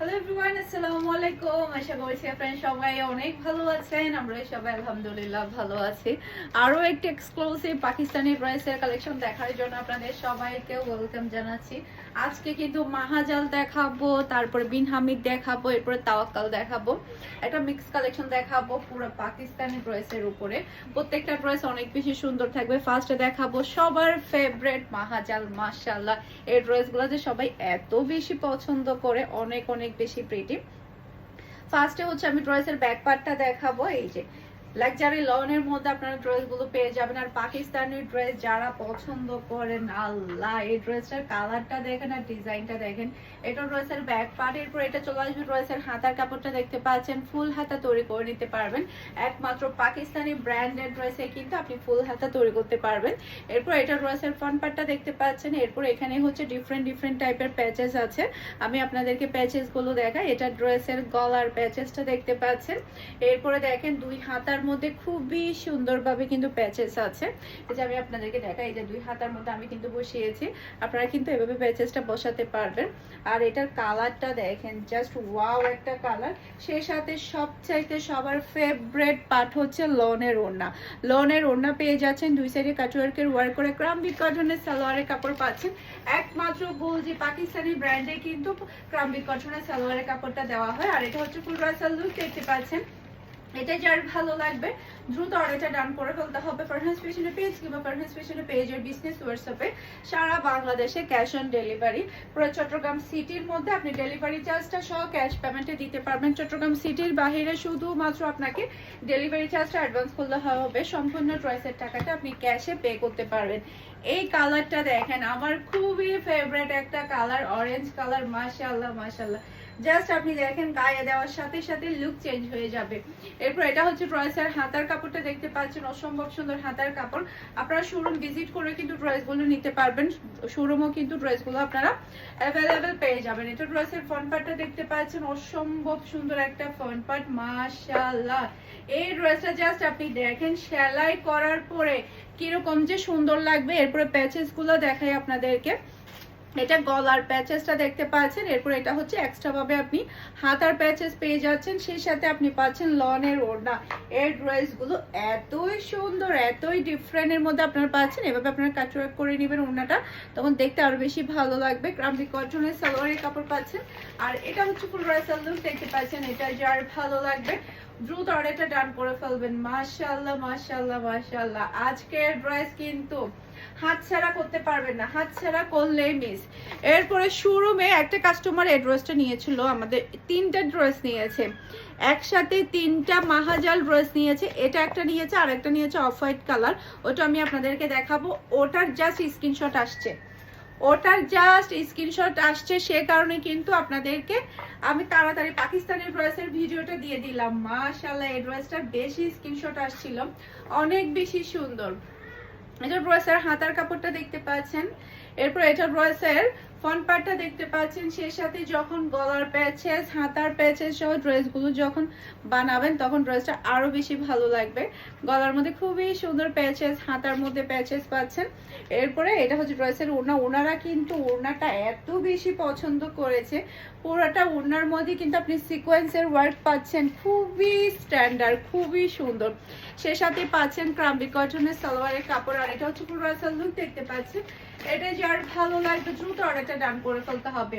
Hello everyone, আসসালামু আলাইকুম। আশা করছি আপনারা সবাই অনেক ভালো আছেন। আমরা সবাই আলহামদুলিল্লাহ ভালো আছি। আরো একটা এক্সক্লুসিভ পাকিস্তানি ড্রেসের কালেকশন দেখার জন্য আপনাদের সবাইকে ওয়েলকাম জানাচ্ছি। আজকে কিন্তু মাহাজাল দেখাবো, তারপরে বিন হামিদ দেখাবো, এরপরে তাওয়াক্কাল দেখাবো। একটা মিক্স কালেকশন দেখাবো পুরো পাকিস্তানি ড্রেসের উপরে। প্রত্যেকটা ড্রেস অনেক বেশি সুন্দর থাকবে। ফার্স্টে দেখাবো সবার ফেভারিট মাহাজাল। মাশাআল্লাহ, এই ড্রেসগুলো যে সবাই এত বেশি পছন্দ করে, অনেক অনেক বেশি প্রিটি। ফার্স্টে হচ্ছে আমি ড্রেসের ব্যাক পার্টটা দেখাবো। এই যে লাক্সারি লনের মধ্যে আপনারা ড্রেসগুলো পেয়ে যাবেন। আর পাকিস্তানি ড্রেস যারা পছন্দ করেন, আল্লাহ, এই ড্রেসটার কালারটা দেখেন আর ডিজাইনটা দেখেন। এটা ড্রেসের ব্যাক পার্ট। এরপর এটা চলে আসবে ড্রেসের হাতার কাপড়টা দেখতে পাচ্ছেন, ফুল হাতা তৈরি করে নিতে পারবেন। একমাত্র পাকিস্তানি ব্র্যান্ডের ড্রেসে কিন্তু আপনি ফুল হাতা তৈরি করতে পারবেন। এরপর এটা ড্রেসের ফ্রন্ট পার্টটা দেখতে পাচ্ছেন। এরপর এখানে হচ্ছে ডিফারেন্ট টাইপের প্যাচেস আছে। আমি আপনাদেরকে প্যাচেস গুলো দেখাই। এটা ড্রেসের গলার প্যাচেসটা দেখতে পাচ্ছেন। এরপরে দেখেন দুই হাতার মধ্যে খুবই সুন্দরভাবে কিন্তু প্যাচেস আছে। এই যে আমি আপনাদেরকে দেখাই, এই যে দুই হাতার মধ্যে আমি কিন্তু বসিয়েছি। আপনারা কিন্তু এভাবে প্যাচেসটা বসাতে পারবেন। আর এটার কালারটা দেখেন, জাস্ট ওয়াও একটা কালার। সেই সাথে সবচাইতে সবার ফেভারিট পার্ট হচ্ছে লনের ওড়না। লনের ওড়না পেয়ে যাচ্ছেন, দুই সাইডে কাটওয়ার্কের ওয়ার্ক করে ক্রাম্বি কটনের সালোয়ারের কাপড় পাচ্ছেন। একমাত্র বলছি পাকিস্তানি ব্র্যান্ডে কিন্তু ক্রাম্বি কটনের সালোয়ারের কাপড়টা দেওয়া হয়। আর এটা হচ্ছে ফুল রাসাল লুক দেখতে পাচ্ছেন। এটা যার ভালো লাগবে দ্রুত অর্ডারটা ডান করে ফেলতে হবে। ফারহান স্পেশাল পেজ কিংবা ফারহান স্পেশাল পেজের বিজনেস হোয়াটসঅ্যাপে সারা বাংলাদেশে ক্যাশ অন ডেলিভারি। পুরো চট্টগ্রাম সিটির মধ্যে আপনি ডেলিভারি চার্জটা সহ ক্যাশ পেমেন্টে দিতে পারবেন। চট্টগ্রাম সিটির বাইরে শুধুমাত্র আপনাকে ডেলিভারি চার্জটা অ্যাডভান্স করলে হবে। সম্পূর্ণ ড্রেসের টাকাটা আপনি ক্যাশে পে করতে পারবেন। এই কালারটা দেখেন, আমার খুবই ফেভারিট একটা কালার, অরেঞ্জ কালার। মাশাআল্লাহ মাশাআল্লাহ, জাস্ট আপনি দেখেন গায়ে দেওয়ার সাথে সাথে লুক চেঞ্জ হয়ে যাবে। এরপর এটা হচ্ছে ড্রেসের হাতার কাপড়টা দেখতে পাচ্ছেন, অসম্ভব সুন্দর হাতার কাপড়। আপনারা শোরুম ভিজিট করে কিন্তু ড্রেসগুলো নিতে পারবেন। শোরুমও কিন্তু ড্রেসগুলো আপনারা অ্যাভেলেবেল পেয়ে যাবেন। এটা ড্রেসের ফ্রন্ট পার্টটা দেখতে পাচ্ছেন, অসম্ভব সুন্দর একটা ফ্রন্ট পার্ট। মাশাআল্লাহ, এই ড্রেসটা জাস্ট আপনি দেখেন সেলাই করার পরে কিরকম যে সুন্দর লাগবে। এরপরে প্যাচেস গুলো দেখাই আপনাদেরকে। এটা গলার প্যাচেসটা দেখতে পাচ্ছেন। এরপর এটা হচ্ছে এক্সট্রা ভাবে আপনি হাতার প্যাচেস পেয়ে যাচ্ছেন। সেই সাথে আপনি পাচ্ছেন লনের ওড়না। এই ড্রেসগুলো এতই সুন্দর, এতই ডিফারেন্টের মধ্যে আপনারা পাচ্ছেন। এভাবে আপনারা কাটওয়ার্ক করে নেবেন ওড়নাটা, তখন দেখতে আরো বেশি ভালো লাগবে। ক্রাম্বি কটনের সালোয়ারের কাপড় পাচ্ছেন। আর এটা হচ্ছে ফুল রাসাল লুক দেখতে পাচ্ছেন। এটা যার ভালো লাগবে দ্রুত অর্ডারটা ডান করে ফেলবেন। মাশাআল্লাহ মাশাআল্লাহ মাশাআল্লাহ, আজকের ড্রেস কিন্তু হাতছাড়া করতে পারবেন না, হাতছাড়া করলেই মিস। এরপরে শোরুমে একটা কাস্টমার এই ড্রেসটা নিয়েছিল, আমাদের তিনটা ড্রেস নিয়েছে একসাথে, তিনটা মাহাজাল ড্রেস নিয়েছে। এটা একটা নিয়েছে, আর একটা নিয়েছে অফ হোয়াইট কালার। ওটা আমি আপনাদেরকে দেখাবো। ওটার জাস্ট স্ক্রিনশট আসছে, সে কারণে কিন্তু আপনাদেরকে আমি তাড়াতাড়ি পাকিস্তানি ড্রেসের ভিডিওটা দিয়ে দিলাম। মাশাআল্লাহ, এই ড্রেসটার বেশি স্ক্রিনশট আসছিল, অনেক বেশি সুন্দর। এটা ড্রেসের হাতার কাপড়টা দেখতে পাচ্ছেন। এরপর এটা ড্রেসের ফ্রন্ট পার্টটা দেখতে পাচ্ছেন। সেই সাথে যখন গলার প্যাচেস, হাতার প্যাচেস সহ ড্রেসগুলো যখন বানাবেন তখন ড্রেসটা আরো বেশি ভালো লাগবে। গলার মধ্যে খুবই সুন্দর প্যাচেস, হাতার মধ্যে প্যাচেস পাচ্ছেন। এরপরে এটা হচ্ছে ড্রেসের ওড়না। ওড়নারা কিন্তু ওড়নাটা এত বেশি পছন্দ করেছে। পুরোটা ওড়নার মধ্যে কিন্তু আপনি সিকোয়েন্সের ওয়ার্ক পাচ্ছেন, খুবই স্ট্যান্ডার্ড, খুবই সুন্দর। সে সাথে পাচ্ছেন ক্রাম্বি কটনের সালোয়ারের কাপড়। আর এটা হচ্ছে পুরো রাসাল লুক দেখতে পাচ্ছেন। এটা যার ভালো লাগবে দ্রুত অর্ডারটা ডান করে ফেলতে হবে।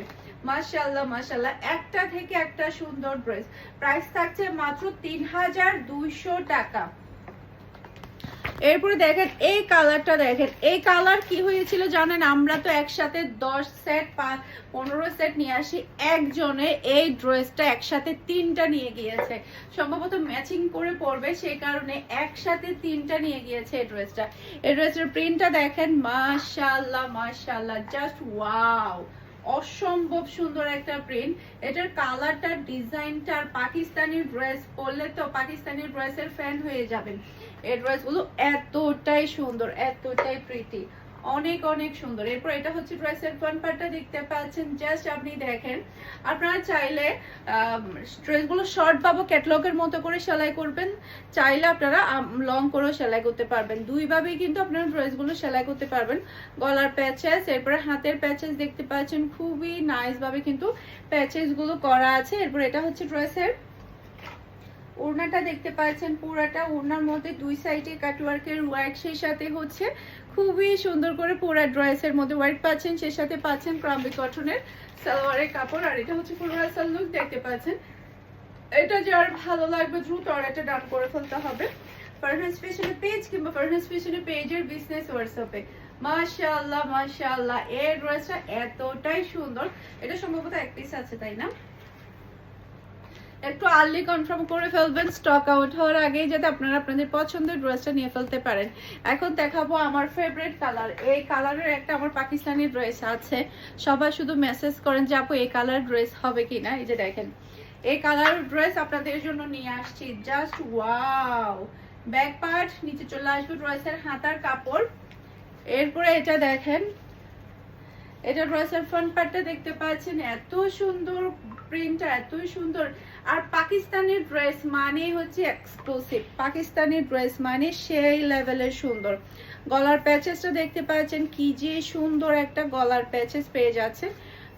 মাশাআল্লাহ মাশাআল্লাহ, একটা থেকে একটা সুন্দর ড্রেস। প্রাইস থাকছে মাত্র 3200 টাকা। এরপরে দেখেন এই কালারটা দেখেন, এই কালার কি হয়েছিল জানেন? আমরা তো একসাথে 10 সেট 15 সেট নিয়ে আসি, একজনে এই ড্রেসটা একসাথে তিনটা নিয়ে গিয়েছে। সম্ভবত ম্যাচিং করে পরবে, সেই কারণে একসাথে তিনটা নিয়ে গিয়েছে এই ড্রেসটা। এই ড্রেসের প্রিন্টটা দেখেন, মাশাআল্লাহ মাশাআল্লাহ, জাস্ট ওয়াও, অসম্ভব সুন্দর একটা প্রিন্ট। এটার কালারটা, ডিজাইনটা, আর পাকিস্তানি ড্রেস পরলে তো পাকিস্তানি ড্রেসের ফ্যান হয়ে যাবেন। এই ড্রেসগুলো এতটাই সুন্দর, এতটাই প্রিটি, অনেক অনেক সুন্দর। এরপর এটা হচ্ছে ড্রেসের ফ্রন্ট পার্টটা দেখতে পাচ্ছেন, জাস্ট আপনি দেখেন। আপনারা চাইলে ড্রেসগুলো শর্ট পাবো ক্যাটলগের মতো করে সেলাই করবেন, চাইলে আপনারা লং করেও সেলাই করতে পারবেন। দুইভাবেই কিন্তু আপনারা ড্রেসগুলো সেলাই করতে পারবেন। গলার প্যাচেস, এরপরে হাতের প্যাচেস দেখতে পাচ্ছেন, খুবই নাইস ভাবে কিন্তু প্যাচেস গুলো করা আছে। এরপর এটা হচ্ছে ড্রেসের ওড়নাটা দেখতে পাচ্ছেন, পুরাটা ওড়নার মধ্যে দুই সাইডে কাটওয়ার্কের ওয়ার্ক, সেই সাথে হচ্ছে খুবই সুন্দর করে পুরা ড্রেসের মধ্যে ওয়ার্ক পাচ্ছেন, সেই সাথে পাচ্ছেন ক্রাম্বি কটনের সালোয়ারের কাপড়। আর এটা হচ্ছে ফুল রাসাল লুক দেখতে পাচ্ছেন। এটা যার ভালো লাগবে দ্রুত অর্ডারটা ডান করে ফেলতে হবে ফারহান ফ্যাশনের পেজ কিংবা ফারহান ফ্যাশনের পেজের বিজনেস হোয়াটসঅ্যাপে। মাশাআল্লাহ মাশাআল্লাহ, এই ড্রেসটা এতটাই সুন্দর। এটা সম্ভবত এক পিস আছে, তাই না? একটু আর্লি কনফার্ম করে ফেলবেন স্টক আউট হওয়ার আগে, যাতে আপনারা আপনাদের পছন্দের ড্রেসটা নিয়ে ফেলতে পারেন। এখন দেখাবো আমার ফেভারিট কালার। এই কালারের একটা আমার পাকিস্তানি ড্রেস আছে, সবাই শুধু মেসেজ করেন যে আপু এই কালার ড্রেস হবে কিনা। এই যে দেখেন, এই কালার ড্রেস আপনাদের জন্য নিয়ে আসছি, জাস্ট ওয়াও। ব্যাক পার্ট নিচে চলে আসবে ড্রেসের হাতার কাপড়। এরপরে এটা দেখেন, এটা ড্রেসের ফ্রন্ট পার্টটা দেখতে পাচ্ছেন, এত সুন্দর প্রিন্টটা, এতই সুন্দর। আর পাকিস্তানি ড্রেস মানে হচ্ছে এক্সক্লুসিভ, পাকিস্তানি ড্রেস মানে সেই লেভেলের সুন্দর। গলার প্যাচেসটা দেখতে পাচ্ছেন, কি যে সুন্দর একটা গলার প্যাচেস পেয়ে যাচ্ছে।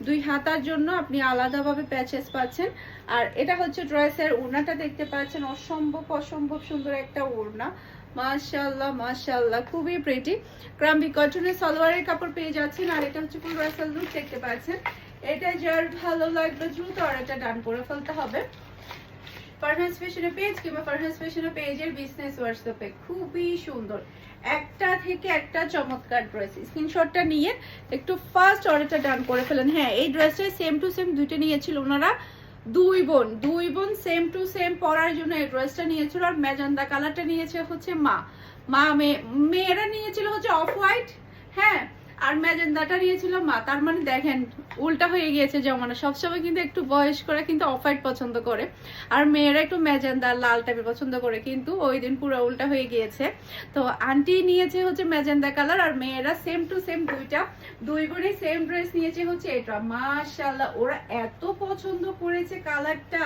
দুই হাতার জন্য আপনি আলাদাভাবে প্যাচেস পাচ্ছেন। আর এটা হচ্ছে ড্রেসের ওড়নাটা দেখতে পাচ্ছেন, অসম্ভব অসম্ভব সুন্দর একটা ওড়না। মাশাআল্লাহ মাশাআল্লাহ, খুবই প্রিটি। ক্রাম্বি কটনের সালোয়ারের কাপড় পেয়ে যাচ্ছেন। আর এটা হচ্ছে ফুল রাসাল লুক দেখতে পাচ্ছেন। এটা যার ভালো লাগবে দ্রুত অর্ডারটা ডান করে ফেলতে হবে ফারহান ফ্যাশনের পেজ কিংবা ফারহান ফ্যাশনের পেজের বিজনেস হোয়াটসঅ্যাপে। খুবই সুন্দর, একটা থেকে একটা চমৎকার ড্রেস। স্ক্রিনশটটা নিয়ে একটু ফার্স্ট অর্ডারটা ডান করে ফেলেন। হ্যাঁ, এই ড্রেসটা সেম টু সেম দুইটা নিয়েছিল ওনারা, দুই বোন সেম টু সেম পরার জন্য এই ড্রেসটা নিয়েছিল। আর ম্যাজেন্ডা কালারটা নিয়েছে হচ্ছে মেয়েরা নিয়েছিল হচ্ছে অফ হোয়াইট, হ্যাঁ, আর ম্যাজেন্ডাটা নিয়েছিল মা। তার মানে দেখেন উল্টা হয়ে গিয়েছে জমানা। সবসময় কিন্তু একটু বয়স্করা কিন্তু অফ হোয়াইট পছন্দ করে, আর মেয়েরা একটু ম্যাজেন্ডা লাল টাইপের পছন্দ করে, কিন্তু ওই দিন পুরো উল্টা হয়ে গিয়েছে। তো আন্টি নিয়েছে হচ্ছে ম্যাজেন্ডা কালার, আর মেয়েরা সেম টু সেম দুই বোনই সেম ড্রেস নিয়েছে হচ্ছে এটা। মাশাআল্লাহ, ওরা এত পছন্দ করেছে কালারটা,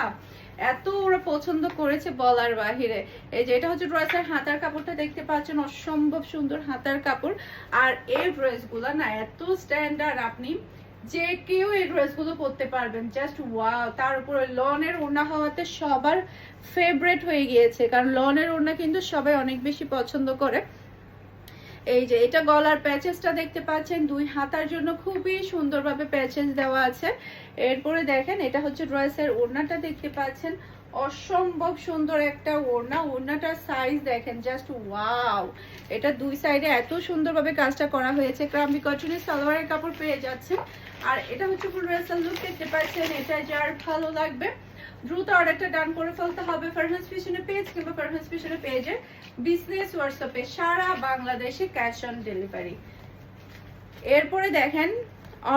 এত ওরা পছন্দ করেছে বলার বাহিরে। এই যে এটা হচ্ছে ড্রেসের হাতার কাপড়টা দেখতে পাচ্ছেন, অসম্ভব সুন্দর হাতার কাপড়। আর এই ড্রেসগুলো না এত স্ট্যান্ডার্ড, আপনি যে কেউ এই ড্রেসগুলো পরতে পারবেন, জাস্ট ওয়াও। তার উপরে লনের ওড়না হওয়াতে সবার ফেভারিট হয়ে গিয়েছে, কারণ লনের ওড়না কিন্তু সবাই অনেক বেশি পছন্দ করে। এই যে এটা গলার প্যাচেসটা দেখতে পাচ্ছেন, দুই হাতার জন্য খুবই সুন্দরভাবে প্যাচেস দেওয়া আছে। এরপরে দেখেন, এটা হচ্ছে ড্রেসের ওড়নাটা দেখতে পাচ্ছেন, অসম্ভব সুন্দর একটা ওড়না। ওড়নাটার সাইজ দেখেন, জাস্ট ওয়াও। এটা দুই সাইডে এত সুন্দরভাবে কাজটা করা হয়েছে। ক্রাম্বি কটনের সালোয়ারের কাপড় পেয়ে যাচ্ছে। আর এটা হচ্ছে ফুল রাসাল লুক দেখতে পাচ্ছেন। এটা যার ভালো লাগবে দ্রুত অর্ডারটা ডান করে ফেলতে হবে ফারহান ফ্যাশনের পেজ কিংবা ফারহান ফ্যাশনের পেজের বিজনেস হোয়াটসঅ্যাপে, সারা বাংলাদেশে ক্যাশ অন ডেলিভারি। এরপরে দেখেন,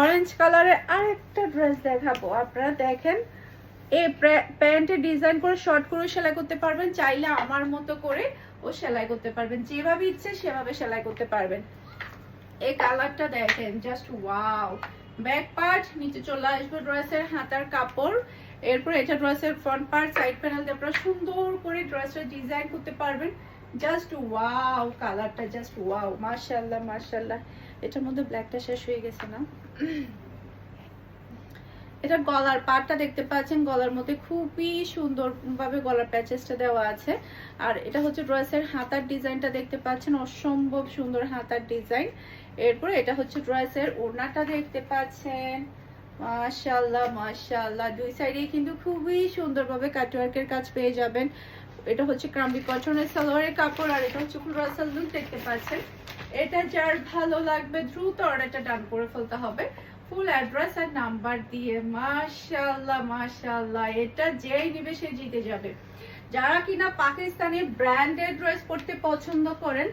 অরেঞ্জ কালারের আরেকটা ড্রেস দেখাবো। আপনারা দেখেন, এই প্যান্টের ডিজাইন করে শর্ট করে সেলাই করতে পারবেন, চাইলে আমার মতো করে ও সেলাই করতে পারবেন, যেভাবে ইচ্ছে সেভাবে সেলাই করতে পারবেন। এই কালারটা দেখেন, জাস্ট ওয়াও। ব্যাক পার্ট নিচে চলে আসবে ড্রেসের হাতার কাপড়। এরপর এটা ড্রেসের ফ্রন্ট পার্ট, সাইড প্যানেল দিয়ে আপনারা সুন্দর করে ড্রেসের ডিজাইন করতে পারবেন। জাস্ট ওয়াও, কালারটা জাস্ট ওয়াও। মাশাআল্লাহ মাশাআল্লাহ, এটার মধ্যে ব্ল্যাকটা শেষ হয়ে গেছে না? এটা গলার পাটটা দেখতে পাচ্ছেন, গলার মধ্যে খুবই সুন্দর ভাবে গলার প্যাচেসটা দেওয়া আছে। আর এটা হচ্ছে ড্রেসের হাতার ডিজাইনটা দেখতে পাচ্ছেন, অসম্ভব সুন্দর হাতার ডিজাইন। এরপর এটা হচ্ছে ড্রেসের ওড়নাটা দেখতে পাচ্ছেন, মাশাআল্লাহ মাশাআল্লাহ, দুই সাইডে কিন্তু খুবই সুন্দরভাবে কাটওয়ার্কের কাজ পেয়ে যাবেন। এটা হচ্ছে ক্রাম্বি কটনের সালোয়ারের কাপড়। আর এটা হচ্ছে ফুল রাসাল লুক দেখতে পাচ্ছেন। এটা যার ভালো লাগবে দ্রুত অর্ডারটা ডান করে ফেলতে হবে ফুল অ্যাড্রেস আর নাম্বার দিয়ে। মাশাআল্লাহ মাশাআল্লাহ, এটা যেই নিবে সে জিতে যাবে। যারা কিনা পাকিস্তানি ব্র্যান্ডেড ড্রেস পরতে পছন্দ করেন,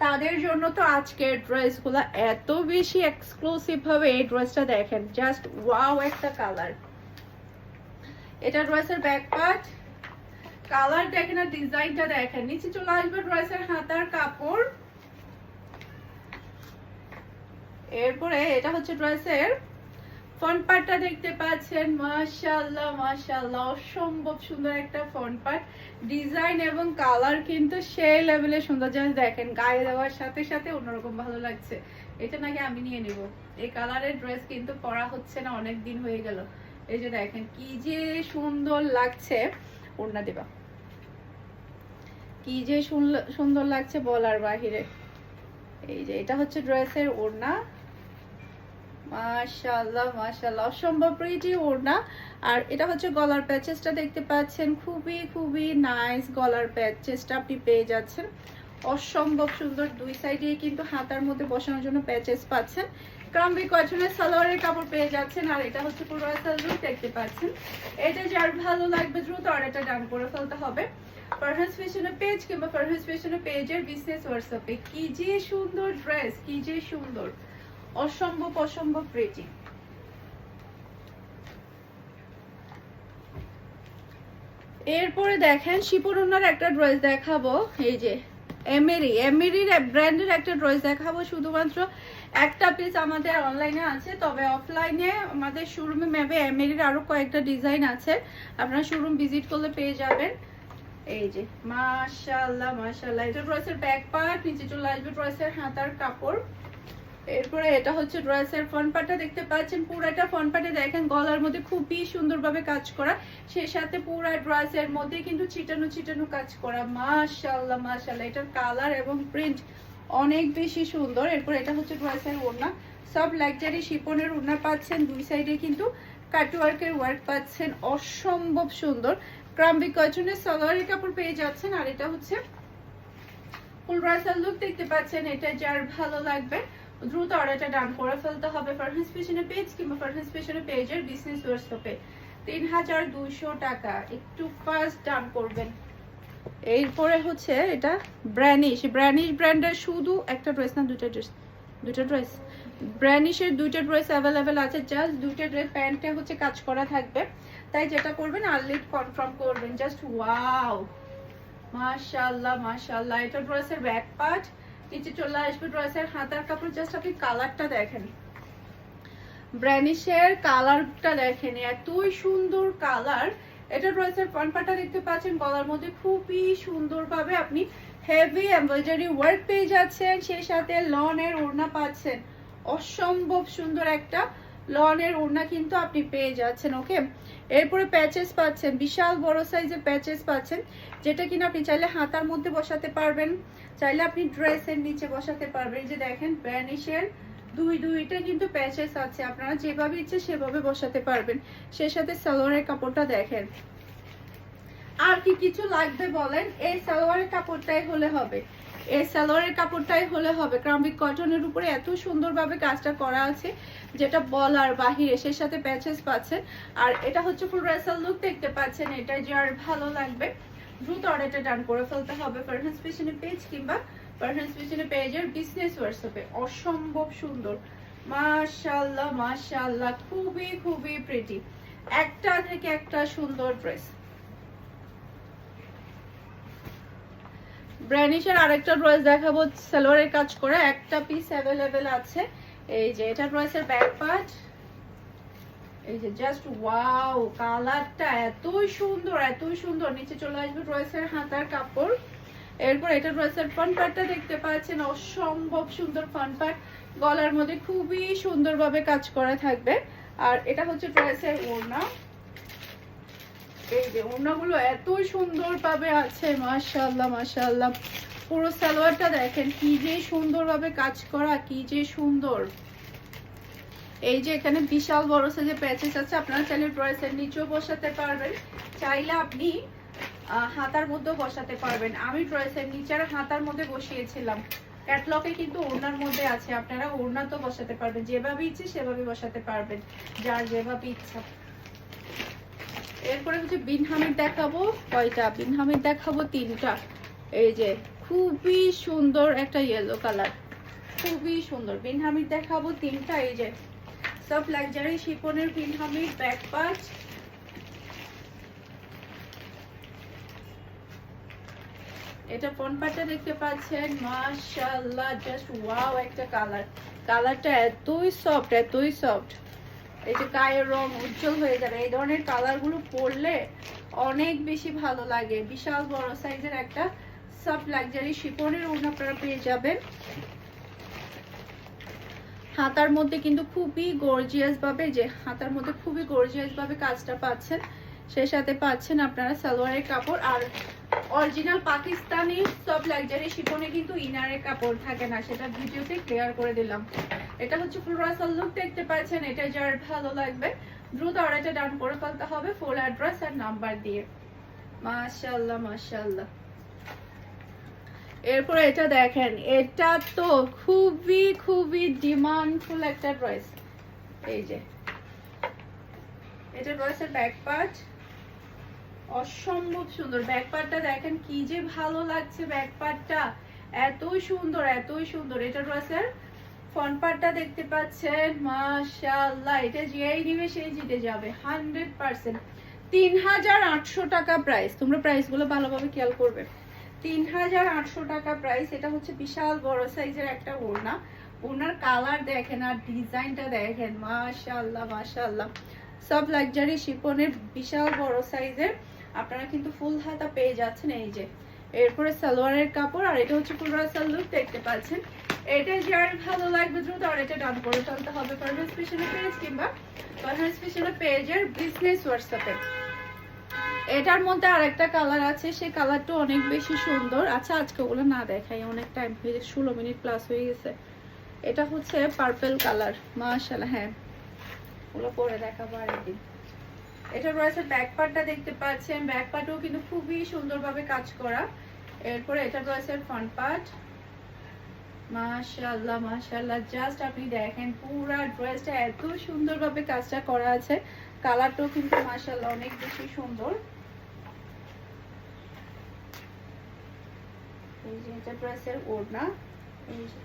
তাদের জন্য তো আজকের ড্রেসগুলো এত বেশি এক্সক্লুসিভ হবে। এই ড্রেসটা দেখেন, জাস্ট ওয়াও একটা কালার। এটা ড্রেসের ব্যাক পার্ট, কালার দেখেন আর ডিজাইনটা দেখেন। নিচে চলে আসবে ড্রেসের হাতার কাপড়। এরপরে এটা হচ্ছে ড্রেসের ফ্রন্ট পার্টটা দেখতে পাচ্ছেন, মাশাআল্লাহ মাশাআল্লাহ, অসম্ভব সুন্দর একটা ফ্রন্ট পার্ট। ডিজাইন এবং কালার কিন্তু সেই লেভেলে সুন্দর, জাস্ট দেখেন গায়ে দেওয়ার সাথে সাথে অন্যরকম ভালো লাগছে। এটা নাকি আমি নিয়ে নিব। এই কালারের ড্রেস কিন্তু পরা হচ্ছে না, অনেক দিন হয়ে গেল। এই যে দেখেন কি যে সুন্দর লাগছে, ওড়না দেবা, কি যে সুন্দর লাগছে বলার বাহিরে। এই যে এটা হচ্ছে ড্রেসের ওড়না, মাশাআল্লাহ মাশাআল্লাহ, অসম্ভব প্রিটি ওড়না। আর এটা হচ্ছে গলার প্যাচেসটা দেখতে পাচ্ছেন, খুবই খুবই নাইস গলার প্যাচেসটা আপনি পেয়ে যাচ্ছেন, অসম্ভব সুন্দর। দুই সাইডে কিন্তু হাতার মধ্যে বসানোর জন্য প্যাচেস পাচ্ছেন। ক্রাম্বি কটনের সালোয়ারের কাপড় পেয়ে যাচ্ছেন। আর এটা হচ্ছে পুরো লুক দেখতে পাচ্ছেন। এটা যার ভালো লাগবে দ্রুত অর্ডারটা ডান করে ফেলতে হবে ফারহাস ফ্যাশনের পেজ কিংবা ফারহাস ফ্যাশনের পেজের বিজনেস হোয়াটসঅ্যাপে। কি যে সুন্দর ড্রেস, কি যে সুন্দর, অসম্ভব অসম্ভব প্রিটি। এরপরে দেখেন শিপন ওনার একটা ড্রেস দেখাবো। এই যে এমেরির ব্র্যান্ডের একটা ড্রেস দেখাবো। শুধুমাত্র একটা পিস আমাদের অনলাইনে আছে, তবে অফলাইনে আমাদের শোরুমে মেবি এমেরির আরো কয়েকটা ডিজাইন আছে, আপনারা শোরুম ভিজিট করলে পেয়ে যাবেন। এই যে মাশাআল্লাহ মাশাআল্লাহ, এটা ড্রেসের ব্যাক পার্ট, নিচে চলে আসবে ড্রেসের হাতার কাপড়। এরপরে এটা হচ্ছে ড্রেসের ফ্রন্ট পার্টটা দেখতে পাচ্ছেন, পুরাটা ফ্রন্ট পার্টে দেখেন গলার মধ্যে খুবই সুন্দরভাবে কাজ করা, সেই সাথে পুরা ড্রেসের মধ্যে কিন্তু ছিটানো ছিটানো কাজ করা। মাশাআল্লাহ মাশাআল্লাহ, এটার কালার এবং প্রিন্ট অনেক বেশি সুন্দর। এরপর এটা হচ্ছে ড্রেসের ওড়না, সব লাক্সারি শিপনের ওড়না পাচ্ছেন, দুই সাইডে কিন্তু কাটওয়ার্কের ওয়ার্ক পাচ্ছেন, অসম্ভব সুন্দর। ক্রাম্বি কটনের সালোয়ারের কাপড় পেয়ে যাচ্ছেন। আর এটা হচ্ছে ফুল ড্রেসের লুক দেখতে পাচ্ছেন। এটা যার ভালো লাগবে দ্রুত অর্ডারটা ডান করে ফেলতে হবে ফারহাস ফ্যাশনের পেজ কিংবা ফারহাস ফ্যাশনের পেজের বিজনেস হোয়াটসঅ্যাপে। 3200 টাকা, একটু ফাস্ট ডান করবেন। এরপরে হচ্ছে এটা ব্র্যানিশ ব্র্যান্ডের শুধু একটা ড্রেস না দুটো ড্রেস ব্র্যানিশের দুইটা ড্রেস অ্যাভেলেবেল আছে, জাস্ট দুইটা ড্রেস প্যান্টে হচ্ছে কাজ করা থাকবে, তাই যেটা করবেন আর্লি কনফার্ম করবেন। জাস্ট ওয়াও মাশাআল্লাহ মাশাআল্লাহ, এটা ড্রেসের ব্যাক পার্ট, নিচে চলে আসবে ড্রেসের হাতার কাপড়। জাস্ট আপনি কালারটা দেখেন, ব্র্যানিশের কালারটা দেখেন, এতই সুন্দর কালার। এটা ড্রেসের ফ্রন্ট পার্টটা দেখতে পাচ্ছেন, গলার মধ্যে খুবই সুন্দরভাবে আপনি হেভি এমব্রয়ডারি ওয়ার্ক পেয়ে যাচ্ছেন, সেই সাথে লনের ওড়না পাচ্ছেন, অসম্ভব সুন্দর একটা লনের ওড়না কিন্তু আপনি পেয়ে যাচ্ছেন। ওকে, এরপরে প্যাচেস পাচ্ছেন, বিশাল বড় সাইজের প্যাচেস পাচ্ছেন, যেটা কিনা আপনি চাইলে হাতার মধ্যে বসাতে পারবেন, চাইলে আপনি ড্রেসের নিচে বসাতে পারবেন। যে দেখেন ব্র্যানিশের দুইটা কিন্তু প্যাচেস আছে, আপনারা যেভাবে ইচ্ছে সেভাবে বসাতে পারবেন। সেই সাথে সালোয়ারের কাপড়টা দেখেন, আর কি কিছু লাগবে বলেন? এই সালোয়ারের কাপড়টাই হলে হবে, এই সালোয়ারের কাপড়টাই হলে হবে। ক্রাম্বিক কটনের উপরে এত সুন্দরভাবে কাজটা করা আছে, যেটা বলার বাহিরে, সেই সাথে প্যাচেস পাচ্ছেন। আর এটা হচ্ছে ফুল ড্রেসের লুক দেখতে পাচ্ছেন। এটা যার ভালো লাগবে দ্রুত অর্ডারটা ডান করে ফেলতে হবে ফারহাস ফ্যাশনের পেজ কিংবা ফারহাস ফ্যাশনের পেজের বিজনেস হোয়াটসঅ্যাপে। অসম্ভব সুন্দর, মাশাআল্লাহ মাশাআল্লাহ, খুবই খুবই প্রিটি, একটা থেকে একটা সুন্দর ড্রেস। ব্র্যানিশের আরেকটা ড্রেস দেখাবো, সালোয়ারের কাজ করে, একটা পিস অ্যাভেলেবেল আছে। এই যে এটা ড্রেসের ব্যাক পার্ট, এই যে জাস্ট ওয়াও, কালারটা এতই সুন্দর এতই সুন্দর। নিচে চলে আসবে ড্রেসের হাতার কাপড়। এরপর এটা ড্রেসের ফ্রন্ট পার্টটা দেখতে পাচ্ছেন, অসম্ভব সুন্দর ফ্রন্ট পার্ট, গলার মধ্যে খুবই সুন্দরভাবে কাজ করা থাকবে। আর এটা হচ্ছে ড্রেসের ওড়না, এই যে ওড়নাগুলো এতই সুন্দরভাবে আছে, মাশাআল্লাহ মাশাআল্লাহ। পুরো সালোয়ারটা দেখেন কি যে সুন্দরভাবে কাজ করা, কি যে সুন্দর। এই যে এখানে বিশাল বড় সাইজের প্যাচেস আছে, আপনারা চাইলে ড্রেসের নিচেও বসাতে পারবেন, চাইলে আপনি হাতার মধ্যেও বসাতে পারবেন। আমি ড্রেসের নিচের হাতার মধ্যে বসিয়েছিলাম, ক্যাটলগে কিন্তু ওড়নার মধ্যে আছে, আপনারা ওড়না তো বসাতে পারবেন, যেভাবে ইচ্ছে সেভাবে বসাতে পারবেন, যার যেভাবে ইচ্ছা। এরপরে হচ্ছে বিনহামিদ দেখাবো, কয়টা বিনহামিদ দেখাবো? 3টা। এই যে খুবই সুন্দর একটা ইয়েলো কালার, খুবই সুন্দর বিনহামিদ দেখাবো 3টা। এই যে সব লাক্সারি শিফনের বিনহামিদ ব্যাক পার্ট। এটা ফ্রন্ট পার্টটা দেখতে পাচ্ছেন, মাশাআল্লাহ জাস্ট ওয়াও একটা কালার, কালারটা এতই সফট, এতই সফট। এই যে গায়ের রং উজ্জ্বল হয়ে যাবে। এই ধরনের কালারগুলো পরলে অনেক বেশি ভালো লাগে। বিশাল বড় সাইজের একটা সফট লাক্সারি শিফনের ওড়না আপনারা পেয়ে যাবেন। হাতার মধ্যে কিন্তু খুবই গর্জিয়াস ভাবে, যে হাতার মধ্যে খুবই গর্জিয়াস ভাবে কাজটা পাচ্ছেন। সেই সাথে পাচ্ছেন আপনারা সালোয়ারের কাপড়। আর অরিজিনাল পাকিস্তানি সফট লাক্সারি শিফনে কিন্তু ইনারের কাপড় থাকে না, সেটা ভিডিওতে ক্লিয়ার করে দিলাম। এটা হচ্ছে ফুল রাসাল লুক দেখতে পাচ্ছেন। এটা যার ভালো লাগবে দ্রুত অর্ডারটা ডান করে ফেলতে হবে ফুল অ্যাড্রেস আর নাম্বার দিয়ে। মাশাআল্লাহ মাশাআল্লাহ। এরপর এটা দেখেন, এটা তো খুবই খুবই ডিমান্ডফুল একটা ড্রেস। এই যে এটা ড্রেসের ব্যাক পার্ট অসম্ভব সুন্দর। ব্যাক পার্টটা দেখেন কি যে ভালো লাগছে, ব্যাক পার্টটা এতই সুন্দর এতই সুন্দর। এটা ড্রেসের ফ্রন্ট পার্টটা দেখতে পাচ্ছেন, মাশাআল্লাহ। এটা যেই নিবে সেই জিতে যাবে 100%। ৩৮০০ টাকা প্রাইস। তোমরা প্রাইসগুলো ভালোভাবে খেয়াল করবে। ৩৮০০ টাকা প্রাইস। এটা হচ্ছে বিশাল বড় সাইজের একটা ওড়না। ওড়নার কালার দেখেন আর ডিজাইনটা দেখেন, মাশাআল্লাহ মাশাআল্লাহ। সব লাক্সারি শিফনের বিশাল বড় সাইজের আপনারা কিন্তু ফুল হাতা পেয়ে যাচ্ছেন। এই যে এরপরে সালোয়ারের কাপড়। আর এটা হচ্ছে ফুল রাসাল লুক দেখতে পাচ্ছেন। এটা যার ভালো লাগবে দ্রুত অর্ডারটা ডান করে ফেলতে হবে ফারহান স্পেশাল পেজ কিংবা ফারহান স্পেশাল পেজের বিজনেস হোয়াটসঅ্যাপে। এটার মধ্যে আরেকটা কালার আছে, সেই কালারটা অনেক বেশি সুন্দর। আচ্ছা আজকে ওগুলো না দেখাই, অনেক টাইম হয়ে গেছে, 16 মিনিট প্লাস হয়ে গেছে। এটা হচ্ছে পার্পল কালার, মাশাআল্লাহ। হ্যাঁ ওগুলো পরে দেখাবো আরেকদিন। এটা রয়েছে ব্যাক পার্টটা দেখতে পাচ্ছেন। ব্যাক পার্টও কিন্তু খুবই সুন্দরভাবে কাজ করা। এরপরে এটা রয়েছে ফ্রন্ট পার্ট, মাশাআল্লাহ মাশাআল্লাহ। জাস্ট আপনি দেখেন পুরো ড্রেসটা এত সুন্দরভাবে কাজটা করা আছে। কালারটাও কিন্তু মাশাআল্লাহ অনেক বেশি সুন্দর। এই যে এটা ড্রেসের ওড়না, এই যে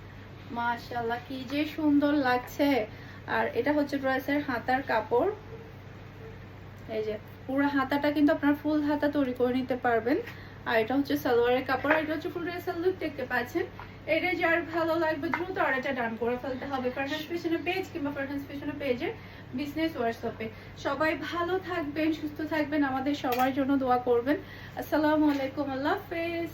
মাশাআল্লাহ কি যে সুন্দর লাগছে। আর এটা হচ্ছে ড্রেসের হাতার কাপড়। এই যে পুরো হাতাটা কিন্তু আপনারা ফুল হাতা তৈরি করে নিতে পারবেন। আর এটা হচ্ছে সালোয়ারের কাপড়। আর এটা হচ্ছে ফুল ড্রেসের লুক দেখতে পাচ্ছেন। এটা যার ভালো লাগবে দ্রুত অর্ডারটা ডান করে ফেলতে হবে ফারহান স্পেশাল পেজ কিংবা ফারহান স্পেশাল পেজের বিজনেস হোয়াটসঅ্যাপে। সবাই ভালো থাকবেন, সুস্থ থাকবেন, আমাদের সবার জন্য দোয়া করবেন। আসসালামু আলাইকুম, আল্লাহ হাফেজ।